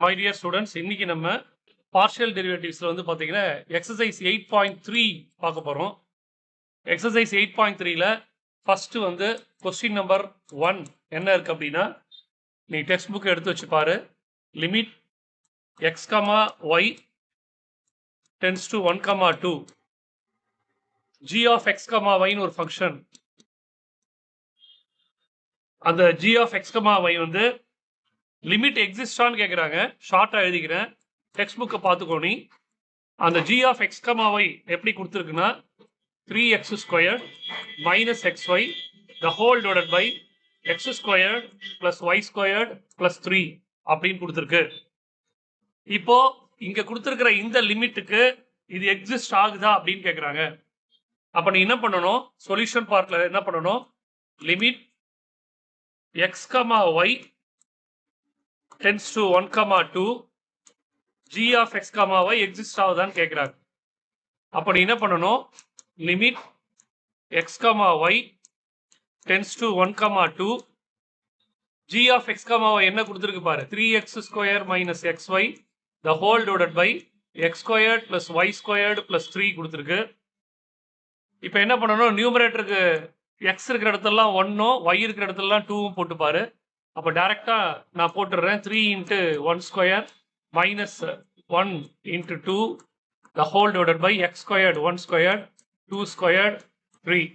My dear students, இன்னைக்கு நம்ம partial derivatives வந்து பாத்தீங்கன்னா exercise 8.3 பார்க்க போறோம். exercise 8.3ல first வந்து question number 1 என்ன இருக்கு அப்படின்னா, நீ டெக்ஸ்ட் புக் எடுத்து வச்சு பாரு. limit x, y tends to 1, 2 g of x, y ன்னு ஒரு ஃபங்க்ஷன். அந்த g of x, y வந்து லிமிட் எக்ஸிஸ்டான்னு கேட்குறாங்க. ஷார்ட்டாக எழுதிக்கிறேன், டெக்ஸ்ட் புக்கை பார்த்துக்கோ. நீ அந்த g of x, y எப்படி கொடுத்துருக்குன்னா 3x squared minus xy the whole divided by x squared plus y squared plus 3 அப்படின்னு கொடுத்துருக்கு. இப்போ இங்க கொடுத்துருக்கிற இந்த லிமிட்டுக்கு இது எக்ஸிஸ்ட் ஆகுதா அப்படின்னு கேட்குறாங்க. அப்போ நீ என்ன பண்ணணும், சொல்யூஷன் பார்ட்ல என்ன பண்ணணும், limit x, y tends to 1, 2 g of x, y exist ஆகுதான்னு கேட்குறாங்க. அப்போ நீ என்ன பண்ணணும், limit x, y tends to 1, 2 g of x, y என்ன கொடுத்துருக்கு பாரு, 3x square minus xy the whole divided by x squared plus y squared plus 3 கொடுத்துருக்கு. இப்போ என்ன பண்ணணும், நியூமரேட்டருக்கு x இருக்கிற இடத்துலலாம் 1, y இருக்கிற இடத்துலலாம் 2 போட்டு பாரு. அப்போ டைரக்டா நான் போட்டுடுறேன், 3 into 1 square minus 1 into 2 the whole divided by x squared 1 squared 2 squared 3.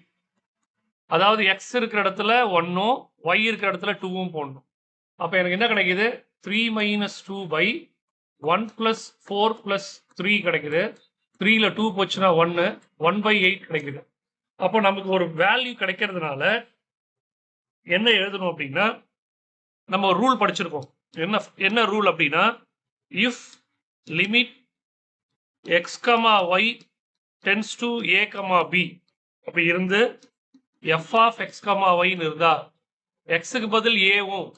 அதாவது x இருக்கிற இடத்துல 1ம் y இருக்கிற இடத்துல 2ம் போடணும். அப்போ எனக்கு என்ன கிடைக்குது, 3 minus 2 by 1 plus 4 plus 3 கிடைக்குது. 3ல 2 போச்சுன்னா 1 by 8 கிடைக்குது. அப்போ நமக்கு ஒரு வேல்யூ கிடைக்கிறதுனால என்ன எழுதணும் அப்படின்னா, நம்ம ஒரு ரூல் படிச்சிருக்கோம். என்ன ரூல் அப்படின்னா, if limit x, y tends to a, b அப்படி இருந்து f of x, y ன்னு இருந்தா xக்கு பதில் aவும்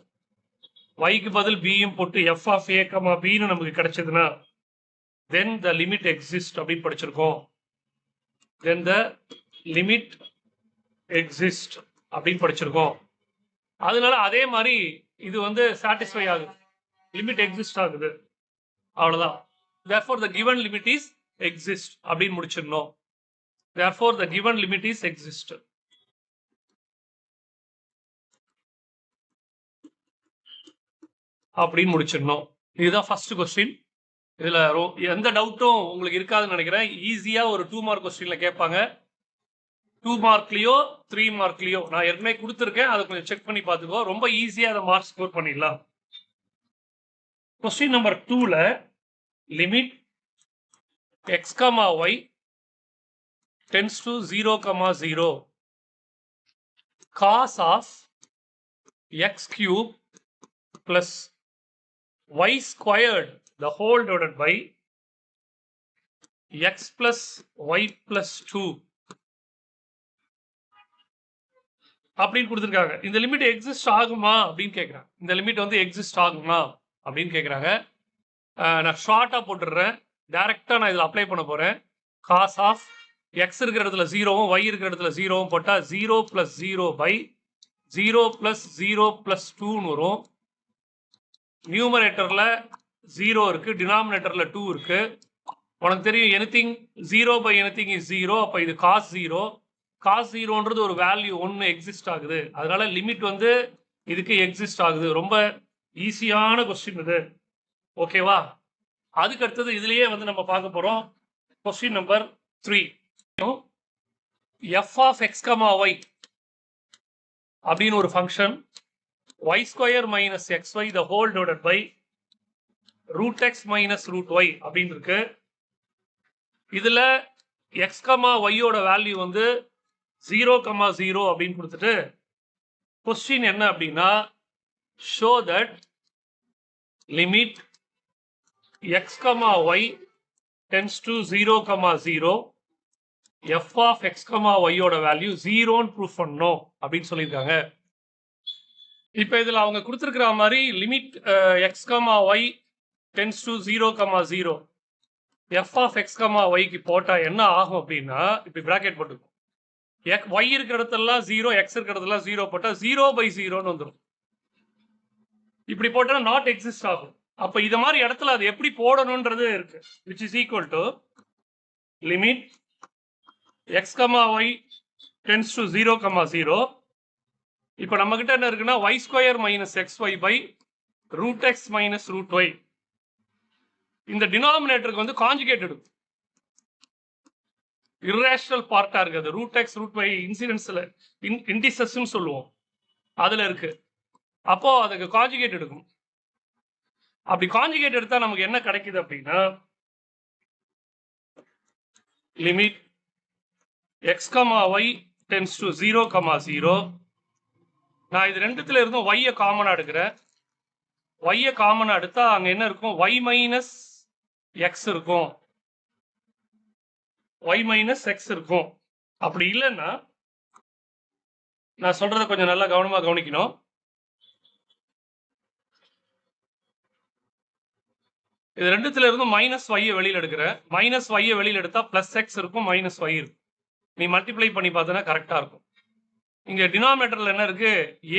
yக்கு பதில் bயும் போட்டு f of a, b ன்னு நமக்கு கிடைச்சதுன்னா then the limit exists அப்படின்னு படிச்சிருக்கோம். then the limit exists அப்படின்னு படிச்சிருக்கோம். அதனால அதே மாதிரி இது வந்து சாட்டிஸ்ஃபை ஆகுது, லிமிட் எக்ஸிஸ்ட் ஆகுது, அவ்வளவுதான். therefore the given limit is exist அப்படின்னு முடிச்சிடணும். therefore the given limit is exist அப்படின்னு முடிச்சிடணும். இதுதான் ஃபர்ஸ்ட் கொஸ்டின். இதுல எந்த டவுட்டும் உங்களுக்கு இருக்காதுன்னு நினைக்கிறேன். ஈஸியா ஒரு 2 மார்க் கொஸ்டின்ல கேட்பாங்க. 2 மார்க்லயோ 3 மார்க்லயோ நான் ஏற்கனவே கொடுத்துருக்கேன், அதை கொஞ்சம் செக் பண்ணி பார்த்துக்கோ. ரொம்ப ஈஸியா அதை மார்க் ஸ்கோர் பண்ணிடலாம். கொஸ்டின் நம்பர் 2ல limit x, y tends to 0, 0 cos of x cube plus y squared the whole divided by x plus y plus 2 அப்படின்னு கொடுத்துருக்காங்க. இந்த லிமிட் எக்ஸிஸ்ட் ஆகுமா அப்படின்னு கேட்குறாங்க. இந்த லிமிட் வந்து எக்ஸிஸ்ட் ஆகுமா அப்படின்னு கேட்குறாங்க. நான் ஷார்ட்டாக போட்டுடுறேன், டைரக்டாக நான் இதில் அப்ளை பண்ண போகிறேன். காஸ் ஆஃப் எக்ஸ் இருக்கிற இடத்துல 0வும் y இருக்கிற இடத்துல 0வும் போட்டால் 0 + 0 by 0 + 0 + 2ன்னு வரும். நியூமரேட்டரில் 0 இருக்கு, டினாமினேட்டரில் 2 இருக்கு. உனக்கு தெரியும், எனிதிங் 0 by anything is 0. அப்போ இது காஸ் 0. காஸ் 0ன்றது ஒரு வேல்யூ 1 எக்ஸிஸ்ட் ஆகுது. அதனால லிமிட் வந்து இதுக்கு எக்ஸிஸ்ட் ஆகுது. ரொம்ப ஈஸியான கொஸ்டின் இது, ஓகேவா? அதுக்கு அடுத்தது இதுலயே வந்து நம்ம பார்க்க போறோம். Question number 3, f of x, y அப்படின்னு ஒரு function y square minus xy the whole divided by √x minus √y அப்படின்னு இருக்கு. இதுல x, y ஓட வேல்யூ வந்து 0, 0 அப்படின்னு கொடுத்துட்டு கொஸ்டின் என்ன அப்படின்னா, show that limit x, y tends to 0, 0 f of x, y ஓட வேல்யூ 0ன்னு ப்ரூஃப் பண்ணணும் அப்படின்னு சொல்லியிருக்காங்க. இப்போ இதுல அவங்க கொடுத்துருக்கிற மாதிரி limit x, y tends to 0, 0 f of x, yக்கு போட்டா என்ன ஆகும் அப்படின்னா, இப்படி பிராக்கெட் போட்டுக்கும், y இருக்கிற இடத்துலாம் 0, x இருக்கிற இடத்துல 0 போட்டா 0 by 0ன்னு வந்துடும். இப்படி போட்டா நாட் எக்ஸிஸ்ட் ஆகும். அப்ப இது மாதிரி இடத்துல அது எப்படி போடணும்ன்றது இருக்கு. which is equal to limit x, y tends to 0, 0. இப்போ நம்ம கிட்ட என்ன இருக்குன்னா y square minus xy by root x minus root y. இந்த டினாமினேட்டருக்கு வந்து கான்ஜுகேட் எடுக்கும். irrational பார்ட்டா இருக்குது. root x root y இன்சிடென்ட்ஸ்ல இன்டிசஸ்ன்னு சொல்லுவோம், அதுல இருக்கு. அப்போ அதுக்கு கான்ஜுகேட் எடுக்கும். அப்படி கான்ஜுகேட் எடுத்தா நமக்கு என்ன கிடைக்குது அப்படின்னா limit x, y tends to 0, 0. நான் இது ரெண்டுத்துல இருந்தும் y காமனா எடுக்கிறேன். y காமனா எடுத்தா அங்க என்ன இருக்கும்? y minus x இருக்கும். y minus x இருக்கும். அப்படி இல்லைன்னா நான் சொல்றதை கொஞ்சம் நல்லா கவனமா கவனிக்கணும். இது ரெண்டுத்துல இருந்தும் மைனஸ் y வெளியில எடுக்கிறேன். மைனஸ் y வெளியில எடுத்தா பிளஸ் x இருக்கும், மைனஸ் y இருக்கும். நீ மல்டிப்ளை பண்ணி பார்த்தனா கரெக்டா இருக்கும். இங்க டினாமினேட்டர்ல என்ன இருக்கு?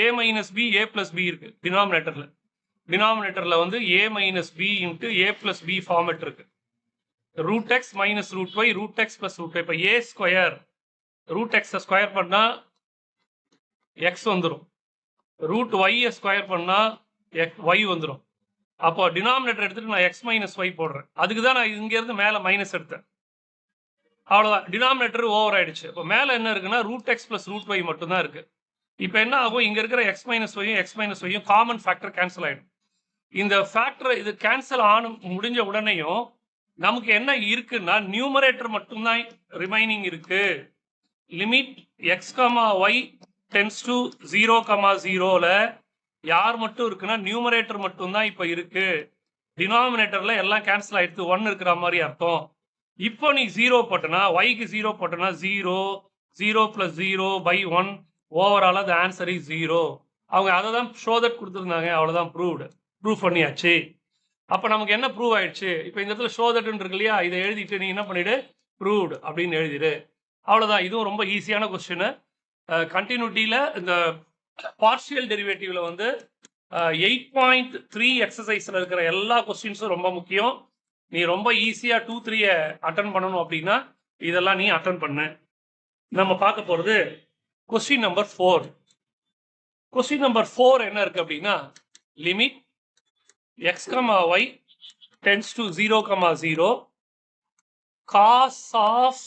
a minus b a plus b இருக்கு. டினாமினேட்டர்ல வந்து a minus b into a plus b format இருக்கு. root x minus root y root x plus root y. இப்ப a square root x square பண்ணா x வந்துடும். root y ஸ்கொயர் பண்ணா y வந்துடும். அப்போ denominator எடுத்துட்டு நான் x மைனஸ் y போடுறேன். அதுக்கு தான் நான் இங்க இருந்து மேல மைனஸ் எடுத்தேன். அவ்வளவுதான், டினாமினேட்டர் ஓவர் ஆயிடுச்சு. இப்போ மேல என்ன இருக்குன்னா root x plus root y மட்டும் தான் இருக்கு. இப்போ என்ன ஆகும்? இங்க இருக்கிற எக்ஸ் மைனஸ் ஒய்யும் காமன் ஃபேக்டர் கேன்சல் ஆயிடும். இந்த ஃபேக்டர் இது கேன்சல் ஆன முடிஞ்ச உடனேயும் நமக்கு என்ன இருக்குன்னா நியூமரேட்டர் மட்டும்தான் ரிமைனிங் இருக்கு. Limit x, y tends to 0, 0ல யார் மட்டும் இருக்குன்னா நியூமரேட்டர் மட்டும்தான் இப்ப இருக்கு. டினாமினேட்டர்ல எல்லாம் கேன்சல் ஆயிடுத்து, 1 இருக்கிற மாதிரி அர்த்தம். இப்போ நீ 0 போட்டனா, yக்கு 0 போட்டனா 0, 0 plus 0 by 1, overall the answer is 0. அவங்க அதை தான் ஷோ தட் கொடுத்துருந்தாங்க, அவ்வளோதான் ப்ரூவ் பண்ணியாச்சு. அப்போ நமக்கு என்ன ப்ரூவ் ஆயிடுச்சு? இப்போ இந்த இடத்துல ஷோ தட்னு இருக்கு இல்லையா, இதை எழுதிட்டு நீ என்ன பண்ணிடு, ப்ரூவ்டு அப்படின்னு எழுதிடு. அவ்வளோதான். இதுவும் ரொம்ப ஈஸியான கொஸ்டின். கண்டினியூட்டியில் இந்த பார்ஷியல் டெரிவேட்டிவ்ல வந்து 8.3 எக்ஸசைஸ்ல இருக்கிற எல்லா கொஸ்டின்ஸும் ரொம்ப முக்கியம். நீ ரொம்ப ஈஸியா 2, 3 அட்டன் பண்ணணும் அப்படின்னா இதெல்லாம் நீ அட்டன் பண்ணு. நம்ம பார்க்க போறது கொஸ்டின் நம்பர் 4. கொஸ்டின் நம்பர் 4 என்ன இருக்கு அப்படின்னா limit x, y tends to 0, 0 cos of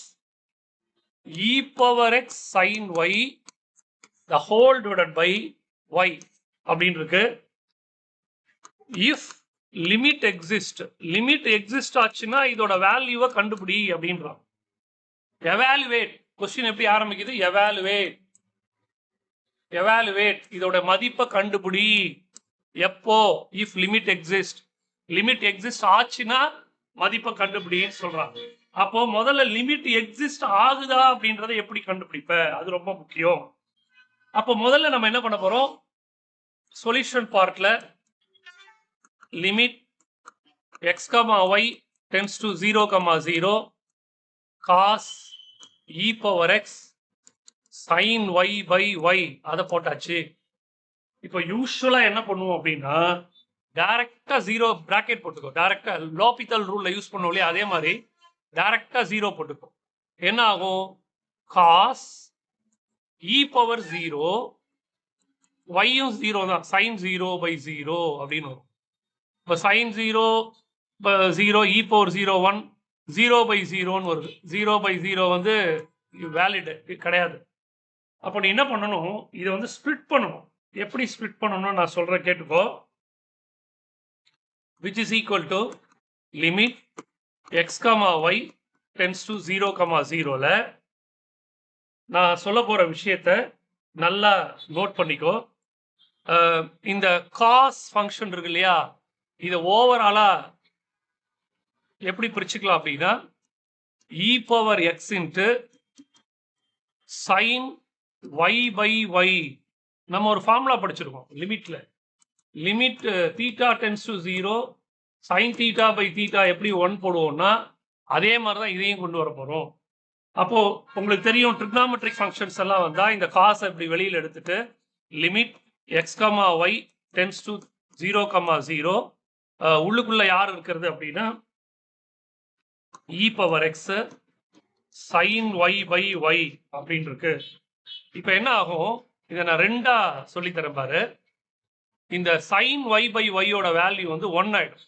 e power x sin y the whole divided by y அப்படின்னு இருக்கு. if லிமிட் எக்ஸிஸ்ட் ஆச்சுன்னா இதோட வேல்யூவை கண்டுபிடி அப்படின்றான். எவாலுவேட் கொஸ்டின் எப்படி ஆரம்பிக்குது? எவாலுவேட் இதோட மதிப்பை கண்டுபிடி. எப்போ? இஃப் லிமிட் எக்ஸிஸ்ட் ஆச்சுன்னா மதிப்பை கண்டுபிடின்னு சொல்றாங்க. அப்போ முதல்ல லிமிட் எக்ஸிஸ்ட் ஆகுதா அப்படின்றத எப்படி கண்டுபிடிப்ப, அது ரொம்ப முக்கியம். அப்போ முதல்ல நம்ம என்ன பண்ண போறோம்? சொல்யூஷன் பார்ட்ல limit x, y tends to 0, 0 cos e power x sin y by y அதை போட்டாச்சு. இப்போ யூஸ்வலா என்ன பண்ணுவோம் அப்படின்னா டைரக்டா 0 பிராக்கெட் போட்டுக்கோ. டைரக்டா லோபித்தல் ரூல்ல யூஸ் பண்ணுவோம் இல்லையா, அதே மாதிரி டைரக்டா 0 போட்டுக்கோ. என்ன ஆகும்? cos e power 0 yயும் 0 தான், sin 0 by 0 அப்படின்னு வரும். இப்போ sin 0 0 e power 0 1 0 by 0ன்னு வருது. 0 by 0 வந்து வேலிட் கிடையாது. அப்போ நீ என்ன பண்ணணும்? இதை வந்து ஸ்பிளிட் பண்ணணும். எப்படி ஸ்பிளிட் பண்ணணும் நான் சொல்றேன், கேட்டுக்கோ. which is equal to limit x, y tends to 0, 0ல நான் சொல்ல போற விஷயத்த நல்லா நோட் பண்ணிக்கோ. இந்த காஸ் ஃபங்க்ஷன் இருக்கு இல்லையா, இதை ஓவராலா எப்படி பிரிச்சுக்கலாம் அப்படின்னா e power x into sin y by y. நம்ம ஒரு ஃபார்முலா படிச்சிருக்கோம் லிமிட்ல. Limit theta tends to 0 sin theta by theta எப்படி 1 போடுவோம்னா அதே மாதிரி தான் இதையும் கொண்டு வர போறோம். அப்போ உங்களுக்கு தெரியும் ட்ரிக்னாமெட்ரிக் ஃபங்க்ஷன்ஸ் எல்லாம் வந்தா இந்த காசை இப்படி வெளியில் எடுத்துட்டு limit x, y tends to 0, 0 உள்ளுக்குள்ள யார் இருக்கிறது அப்படின்னா e power x sine y by y அப்படின்னு இருக்கு. இப்போ என்ன ஆகும், இதை நான் ரெண்டா சொல்லித்தரேன் பாரு. இந்த சைன் ஒய் பை ஒய்யோட வேல்யூ வந்து 1 ஆயிடும்.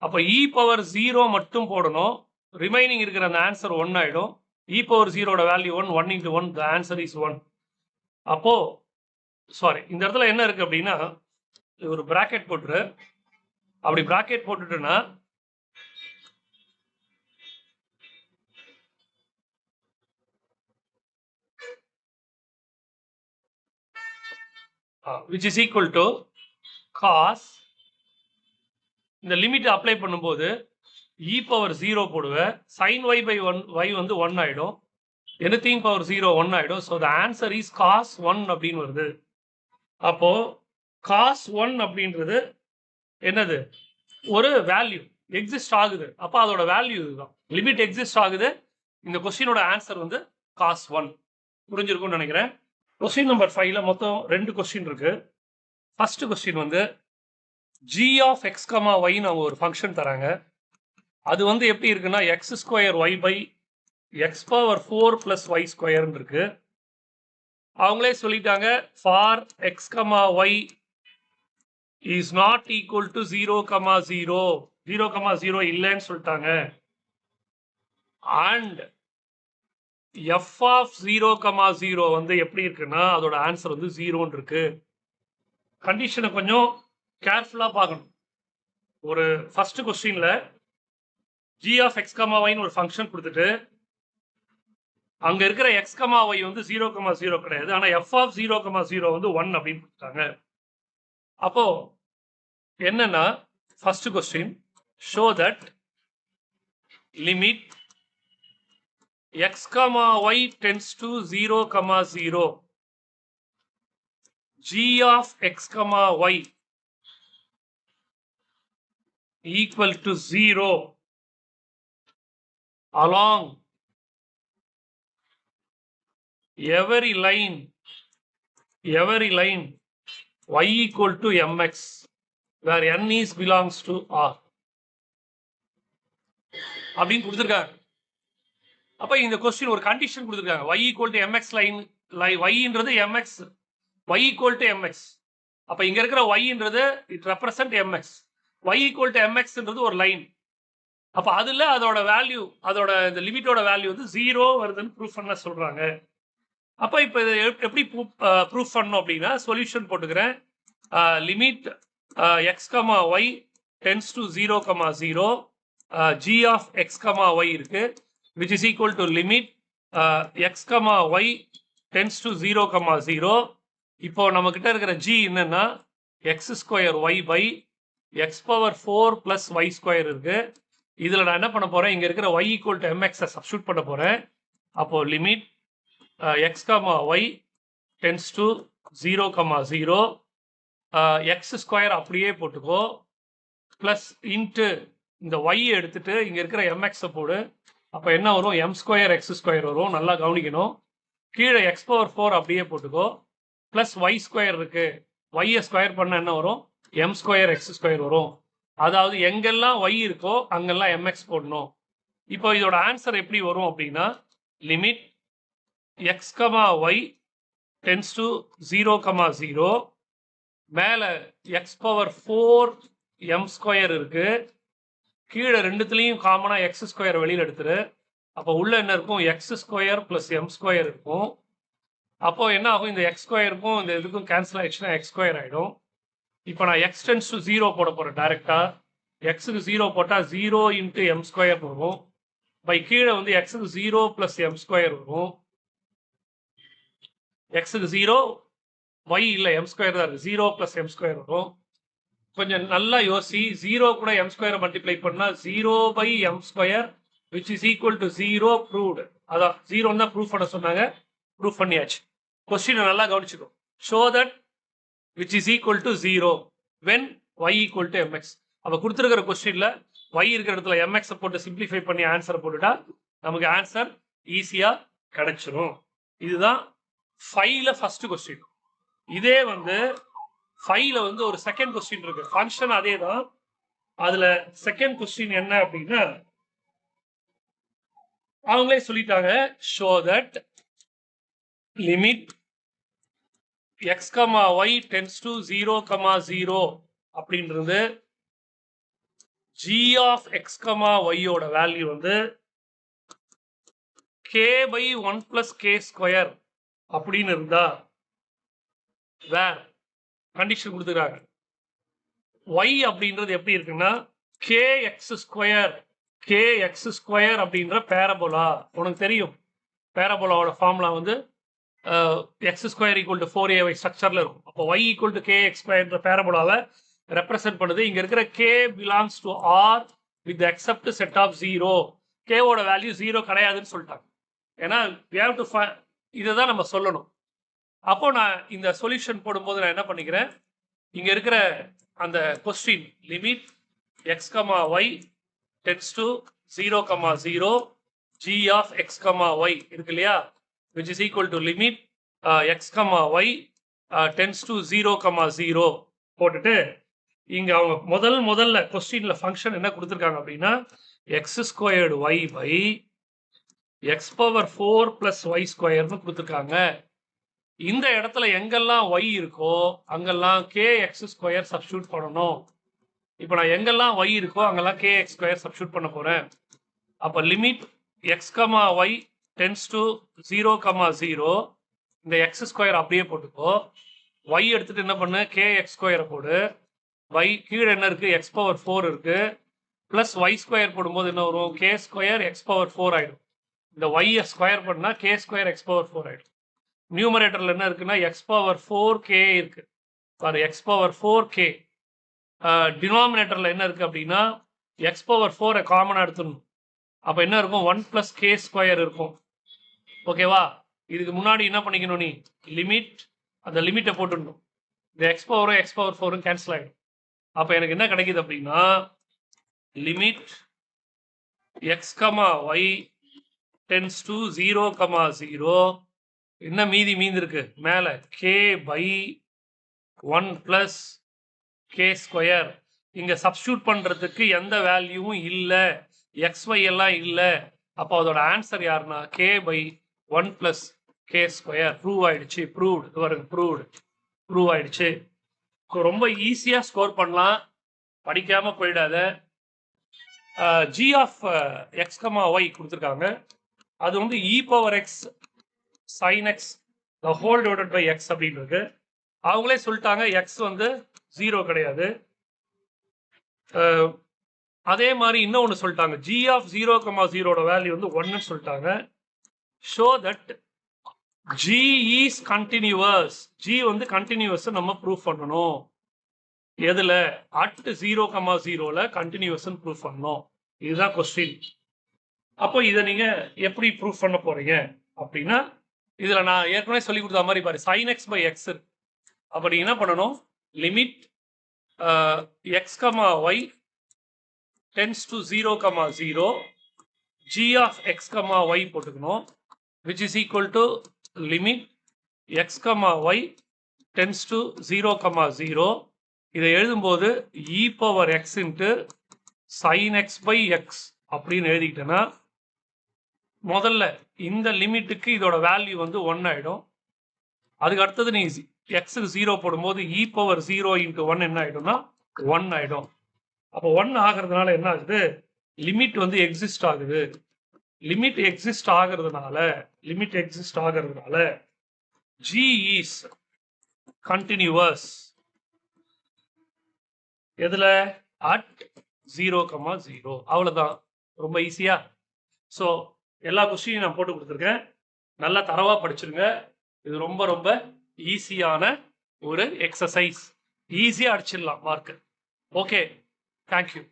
அப்போ இ பவர் 0 மட்டும் போடணும், ரிமைனிங் இருக்கிற அந்த ஆன்சர் 1 ஆயிடும். E power 0ஓட value 1, 1 into 1, the answer is 1. அப்போ சாரி, இந்த இடத்துல என்ன இருக்கு அப்படின்னா ஒரு பிராக்கெட் போட்டுரு. அப்படி பிராக்கெட் போட்டுட்டுன்னா which is equal to cos, இந்த லிமிட் அப்ளை பண்ணும்போது e பவர் 0 போடுவேன், sin y by 1 y வந்து 1 ஆயிடும், anything பவர் 0 1 ஆயிடும். So the answer is cos 1 அப்படின்னு வருது. அப்போ cos 1 அப்படின்றது என்னது, ஒரு வேல்யூ எக்ஸிஸ்ட் ஆகுது. அப்போ அதோட வேல்யூ இதுதான், லிமிட் எக்ஸிஸ்ட் ஆகுது. இந்த கொஸ்டினோட ஆன்சர் வந்து cos 1. புரிஞ்சிருக்கும்னு நினைக்கிறேன். கொஸ்டின் நம்பர் 5ல மொத்தம் 2 கொஸ்டின் இருக்கு. ஃபர்ஸ்ட் கொஸ்டின் வந்து g of x, y ன்னு அவங்க ஒரு ஃபங்க்ஷன் தராங்க. அது வந்து எப்படி இருக்குன்னா x square y by x power 4 + y ஸ்கொயர்னு இருக்கு. அவங்களே சொல்லிட்டாங்க for x y is not equal to 0,0, 0,0 இல்லைன்னு சொல்லிட்டாங்க. அண்ட் எஃப் ஆஃப் 0,0 வந்து எப்படி இருக்குன்னா அதோட ஆன்சர் வந்து 0ன்னு இருக்கு. கண்டிஷனை கொஞ்சம் கேர்ஃபுல்லாக பார்க்கணும். ஒரு ஃபர்ஸ்ட் கொஸ்டின்ல g of x, yன்னு ஒரு ஃபங்க்ஷன் கொடுத்துட்டு அங்க இருக்கிற x, y வந்து 0,0 கிடையாது, ஆனா f of 0,0 வந்து 1 அப்படின்னு கொடுத்தாங்க. அப்போ என்னன்னா first question show that limit x, y tends to 0,0, g of x, y equal to 0 along every line y equal to mx where n is belongs to r அப்படின்னு கொடுத்துருக்காங்க. அப்ப இந்த கொஸ்டின் ஒரு கண்டிஷன் கொடுத்துருக்காங்க, y equal to mx line, yன்றது mx, y equal to mx. அப்ப இங்க இருக்கிற yன்றது it represent mx, y equal to mxன்றது ஒரு லைன். அப்ப அதுல அதோட வேல்யூ, அதோட இந்த லிமிட்டோட வேல்யூ வந்து 0 வருதுன்னு ப்ரூஃப் பண்ண சொல்றாங்க. அப்ப இப்ப இதை எப்படி ப்ரூஃப் பண்ணணும் அப்படின்னா சொல்யூஷன் போட்டுக்கிறேன். Limit x, y tends to 0,0, g of x, y இருக்கு, which is equal to limit x, y tends to 0,0. இப்போ நம்ம கிட்ட இருக்கிற g என்னன்னா x square y by x power 4 + y square இருக்கு. இதுல நான் என்ன பண்ண போறேன், இங்க இருக்கிற y equal to mx substitute பண்ண போறேன். அப்போ limit x, y tends to 0,0, x square அப்படியே போட்டுக்கோ, பிளஸ் இன்ட்டு இந்த y எடுத்துட்டு இங்க இருக்கிற mx போடு. அப்ப என்ன வரும், m ஸ்கொயர் x ஸ்கொயர் வரும். நல்லா கவனிக்கணும். கீழே x பவர் 4 அப்படியே போட்டுக்கோ, பிளஸ் y ஸ்கொயர் இருக்கு, y ஸ்கொயர் பண்ண என்ன வரும், m ஸ்கொயர் x ஸ்கொயர் வரும். அதாவது எங்கெல்லாம் y இருக்கோ அங்கெல்லாம் mx போடணும். இப்போ இதோட ஆன்சர் எப்படி வரும் அப்படின்னா limit x, y tends to 0,0, மேல x பவர் 4 m ஸ்கொயர் இருக்கு, கீழே ரெண்டுத்துலயும் காமனா x ஸ்கொயர் வெளியில எடுத்துரு. அப்போ உள்ள என்ன இருக்கும், x square plus m square இருக்கும். அப்போ என்ன ஆகும், இந்த x ஸ்கொயருக்கும் இந்த இதுக்கும் கேன்சல் ஆயிடுச்சுன்னா x ஸ்கொயர் ஆயிடும். இப்போ நான் x tends to 0 போட போறேன் டைரக்டா. xக்கு 0 போட்டா 0 into m ஸ்கொயர் வரும். பை கீழே வந்து xக்கு 0 plus m ஸ்கொயர் வரும். xக்கு 0, y இல்லை m ஸ்கொயர் தான் இருக்கு, 0 plus m ஸ்கொயர் வரும். கொஞ்சம் நல்லா யோசி, 0 கூட m ஸ்கொயரை மல்டிப்ளை பண்ணா 0 by m square which is equal to 0 proved. அதான் 0 தான் ப்ரூஃப் பண்ண சொன்னாங்க, ப்ரூஃப் பண்ணியாச்சு. கொஸ்டினை நல்லா கவனிச்சுக்கோ. Show that which is equal to 0 when y equal to mx. அப்ப கொடுத்திருக்கிற கொஸ்டின்ல y இருக்கிற இடத்துல mx போட்டு சிம்பிளிஃபை பண்ணி ஆன்சர் போட்டுட்டா நமக்கு ஆன்சர் ஈஸியா கிடைச்சிரும். இதுதான் 5ல ஃபர்ஸ்ட் கொஸ்டின். இதே வந்து 5ல வந்து ஒரு செகண்ட் கொஸ்டின் இருக்கு, ஃபங்க்ஷன் அதே தான், அதுல செகண்ட் கொஸ்டின் என்ன அப்படின்னா அவங்களே சொல்லிட்டாங்க show that limit x comma y tends to 0,0 அப்படின்றது ஜி ஆஃப் எக்ஸ் கமா ஒய்யோட வேல்யூ வந்து k/1 + k² அப்படின்னு இருந்தா வேர் கண்டிஷன் கொடுத்துருக்காங்க. y அப்படின்றது எப்படி இருக்குன்னா kx² அப்படின்ற பேரபோலா. உனக்கு தெரியும் பேரபோலாவோட ஃபார்முலா வந்து x² = 4ay ஸ்ட்ரக்சர்ல இருக்கும். அப்போ y = kx² பேரபோலாவை ரெப்ரசென்ட் பண்ணுது. இங்க இருக்கிற k belongs to r with except set of 0. k ஓட வேல்யூ 0 கிடையாதுன்னு சொல்லிட்டாங்க. ஏன்னா இதுதான் நம்ம சொல்லணும். அப்போ நான் இந்த சொல்யூஷன் போடும்போது நான் என்ன பண்ணிக்கிறேன், இங்க இருக்கிற அந்த question limit x comma y tends to 0,0 g of x comma y இருக்கு இல்லையா, which is equal to limit x comma y tends to 0,0 போட்டுட்டு இங்க அவங்க முதல்ல கொஸ்டின்ல ஃபங்க்ஷன் என்ன கொடுத்துருக்காங்க அப்படின்னா x² y by x⁴ + y² கொடுத்துருக்காங்க. இந்த இடத்துல எங்கெல்லாம் y இருக்கோ அங்கெல்லாம் kx² சப்ஸ்டியூட் பண்ணணும். இப்போ நான் எங்கெல்லாம் y இருக்கோ அங்கெல்லாம் kx² சப்ஸ்டியூட் பண்ண போறேன். அப்ப limit x comma y tends to 0,0 இந்த x² அப்படியே போட்டுக்கோ. y எடுத்துட்டு என்ன பண்ணு, kx² போடு. y கீழே என்ன இருக்கு, x⁴ இருக்கு. பிளஸ் y² போடும்போது என்ன வரும், k² x⁴ ஆயிடும். இந்த y ஸ்கொயர் பண்ணா k² x⁴ ஆயிடும். நியூமரேட்டர்ல என்ன இருக்குன்னா x⁴k இருக்கு பாரு, x⁴k. டினாமினேட்டர்ல என்ன இருக்கு அப்படின்னா x⁴ காமனா எடுத்துடணும். அப்ப என்ன இருக்கும், 1 + k² இருக்கும். ஓகேவா? இதுக்கு முன்னாடி என்ன பண்ணிக்கணும், நீ லிமிட் அந்த லிமிட்டை போட்டுடணும். இந்த x⁴ கேன்சல் ஆயிடும். அப்ப எனக்கு என்ன கிடைக்குது அப்படின்னா limit x comma y tends to 0,0 என்ன மீதி இருக்கு மேல k/1 + k². இங்க சப்ஸ்டியூட் பண்றதுக்கு எந்த வேல்யூவும் இல்ல, xy எல்லாம் இல்ல. அப்போ அதோட ஆன்சர் யாருன்னா k/1 + k². ப்ரூவ் ஆயிடுச்சு. ப்ரூவ் ஆயிடுச்சு. ரொம்ப ஈஸியா ஸ்கோர் பண்ணலாம், படிக்காம போயிடாத. g of x comma y கொடுத்துருக்காங்க. அது வந்து e⁻x sin x the whole divided by x அப்படின்றது. அவங்களே சொல்லிட்டாங்க x வந்து 0 கிடையாது. அதே மாதிரி இன்னொன்னு சொல்லிட்டாங்க, g ஆஃப் 0,0 வேல்யூ வந்து 1 சொல்லிட்டாங்க. Show that g is continuous. g வந்து கண்டினியூவஸ் நம்ம ப்ரூஃப் பண்ணணும். எதுல, அட் 0,0ல கண்டினியூவஸ் ப்ரூஃப் பண்ணணும். இதுதான் கொஸ்டின். அப்போ இதை நீங்க எப்படி ப்ரூஃப் பண்ண போறீங்க அப்படின்னா, இதுல நான் ஏற்கனவே சொல்லி கொடுத்த மாதிரி பாரு, sin x by x இருக்கு. அப்ப நீங்க என்ன பண்ணணும், limit x comma y tends to 0,0 g of x comma y போட்டுக்கணும், which is equal to limit x comma y tends to 0,0. இதை எழுதும்போது e⁻x sin x by x அப்படின்னு எழுதிக்கிட்டேன்னா முதல்ல இந்த லிமிட்டுக்கு இதோட வேல்யூ வந்து 1 ஆயிடும். அதுக்கு அடுத்தது நீ எக்ஸுக்கு 0 போடும்போது e⁻0 × 1 என்ன ஆயிடும்னா 1 ஆயிடும். அப்போ 1 ஆகிறதுனால என்ன ஆகுது, லிமிட் வந்து எக்ஸிஸ்ட் ஆகுது. லிமிட் எக்ஸிஸ்ட் ஆகிறதுனால g இஸ் கண்டினியூவஸ். எதுல, அட் 0,0. அவ்வளவுதான், ரொம்ப ஈஸியா. ஸோ எல்லா கொஸ்டினையும் நான் போட்டு கொடுத்துருக்கேன், நல்லா தரவா படிச்சிருங்க. இது ரொம்ப ரொம்ப ஈஸியான ஒரு எக்ஸசைஸ், ஈஸியா அடிச்சிடலாம் மார்க். Okay, thank you.